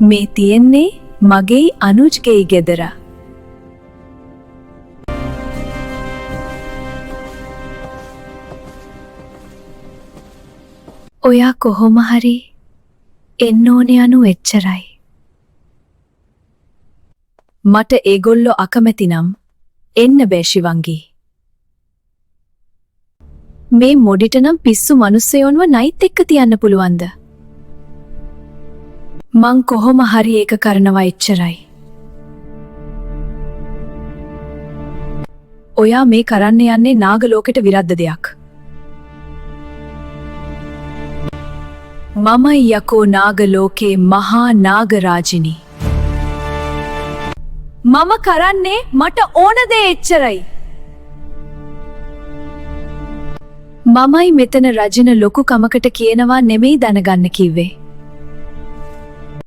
මේ තියෙන්නේ මගේ අනුජ්ගේ ගෙදර. ඔයා කොහොම හරි එන්න ඕනේ අනු එච්චරයි. මට ඒගොල්ලෝ අකමැති නම් එන්න බෑ ශිවංගී. මේ මොඩිට නම් පිස්සු මිනිස්සයොන්ව නයිත් එක්ක තියන්න පුළුවන්ද? මං කොහොම හරි ඒක කරනවා එච්චරයි. ඔයා මේ කරන්න යන්නේ නාග ලෝකෙට විරුද්ධ දෙයක්. මම යකෝ නාග ලෝකේ මහා නාගරාජිනී. මම කරන්නේ මට ඕන දේ එච්චරයි. මමයි මෙතන රජින ලොකු කමකට කියනවා නෙමෙයි දැනගන්න කිව්වේ.